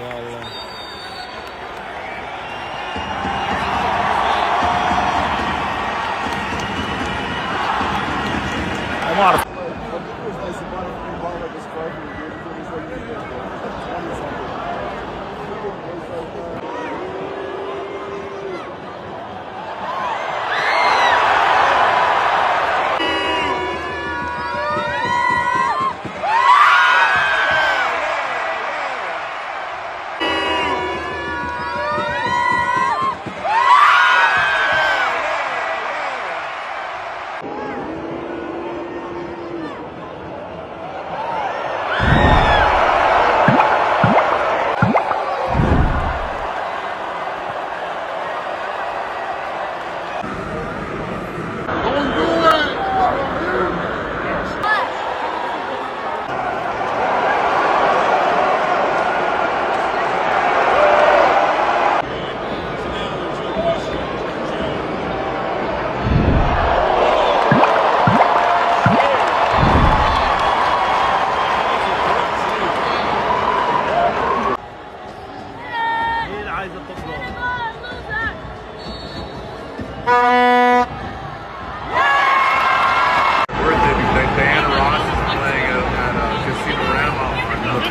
يا الله. ما اعرف.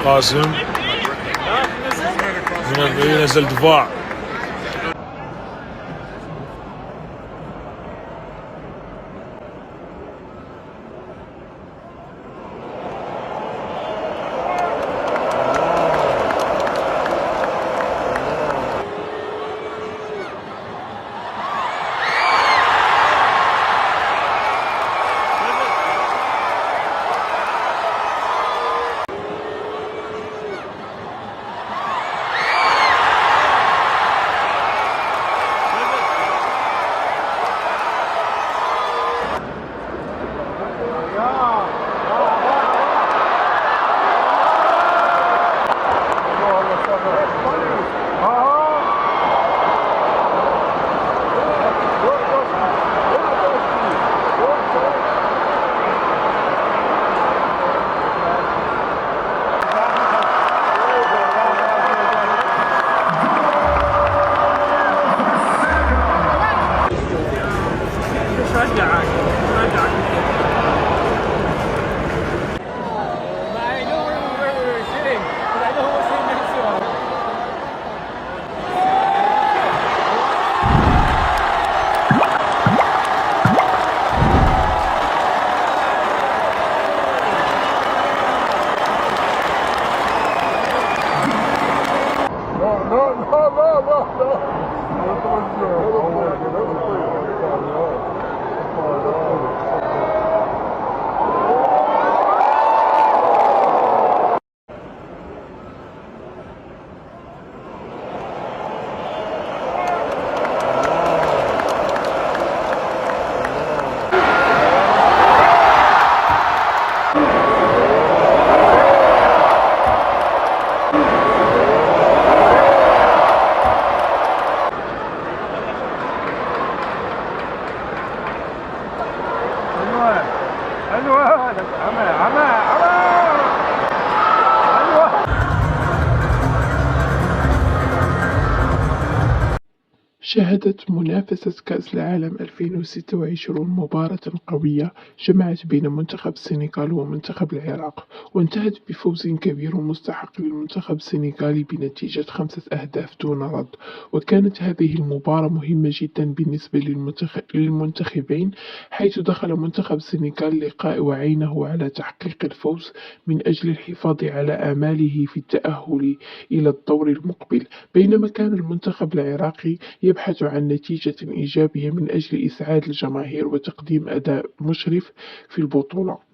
قاسم ينزل دفاع. شهدت منافسة كأس العالم 2026 مباراة قوية جمعت بين منتخب السنغال ومنتخب العراق، وانتهت بفوز كبير ومستحق للمنتخب السنغالي بنتيجة 5 أهداف دون رد. وكانت هذه المباراة مهمة جدا بالنسبة للمنتخبين، حيث دخل منتخب السنغال اللقاء وعينه على تحقيق الفوز من أجل الحفاظ على آماله في التأهل إلى الدور المقبل، بينما كان المنتخب العراقي يبحث عن نتيجة إيجابية من أجل إسعاد الجماهير وتقديم أداء مشرف في البطولة.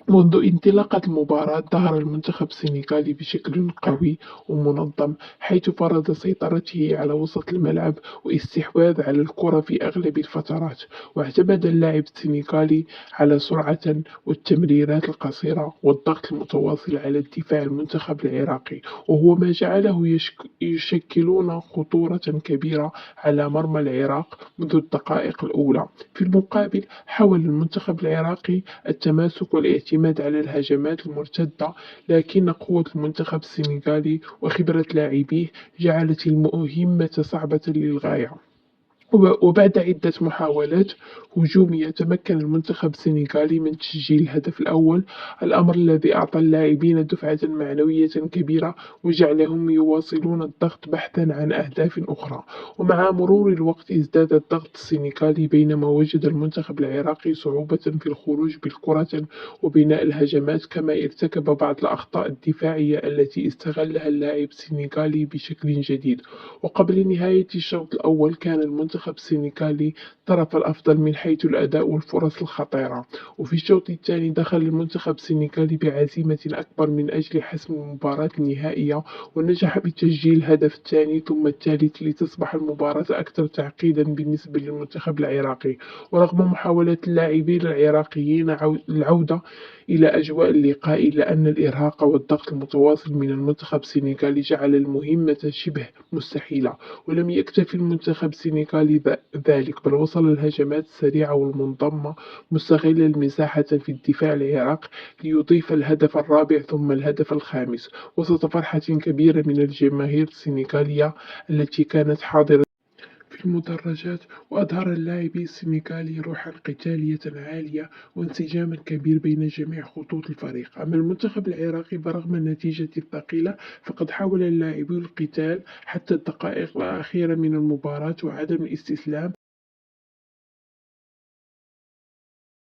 منذ انطلاقة المباراة ظهر المنتخب السنغالي بشكل قوي ومنظم، حيث فرض سيطرته على وسط الملعب واستحواذ على الكرة في أغلب الفترات، واعتمد اللاعب السنغالي على سرعة والتمريرات القصيرة والضغط المتواصل على الدفاع المنتخب العراقي، وهو ما جعله يشكلون خطورة كبيرة على مرمى العراق منذ الدقائق الأولى. في المقابل، حاول المنتخب العراقي التماسك والاعتماد الاعتماد على الهجمات المرتدة، لكن قوة المنتخب السنغالي وخبرة لاعبيه جعلت المهمة صعبة للغاية. وبعد عدة محاولات هجومية تمكن المنتخب السنغالي من تسجيل الهدف الأول، الأمر الذي أعطى اللاعبين دفعة معنوية كبيرة وجعلهم يواصلون الضغط بحثا عن أهداف أخرى. ومع مرور الوقت ازداد الضغط السنغالي بينما وجد المنتخب العراقي صعوبة في الخروج بالكرة وبناء الهجمات، كما ارتكب بعض الأخطاء الدفاعية التي استغلها اللاعب السنغالي بشكل جديد. وقبل نهاية الشوط الأول كان المنتخب السنغالي طرف الأفضل من حيث الأداء والفرص الخطيرة، وفي الشوط الثاني دخل المنتخب السنغالي بعزيمة أكبر من أجل حسم المباراة النهائية، ونجح بتسجيل الهدف الثاني ثم الثالث لتصبح المباراة أكثر تعقيدا بالنسبة للمنتخب العراقي. ورغم محاولات اللاعبين العراقيين العودة إلى أجواء اللقاء، إلا أن الإرهاق والضغط المتواصل من المنتخب السنغالي جعل المهمة شبه مستحيلة. ولم يكتفي المنتخب السنغالي ذلك، بل وصل الهجمات السريعة والمنظمة مستغلا المساحة في الدفاع العراق ليضيف الهدف الرابع ثم الهدف الخامس وسط فرحة كبيرة من الجماهير السنغالية التي كانت حاضرة في المدرجات. وأظهر اللاعبي السنغالي روحا قتالية عالية وانسجاما كبير بين جميع خطوط الفريق. أما المنتخب العراقي برغم النتيجة الثقيلة فقد حاول اللاعبون القتال حتى الدقائق الأخيرة من المباراة وعدم الاستسلام،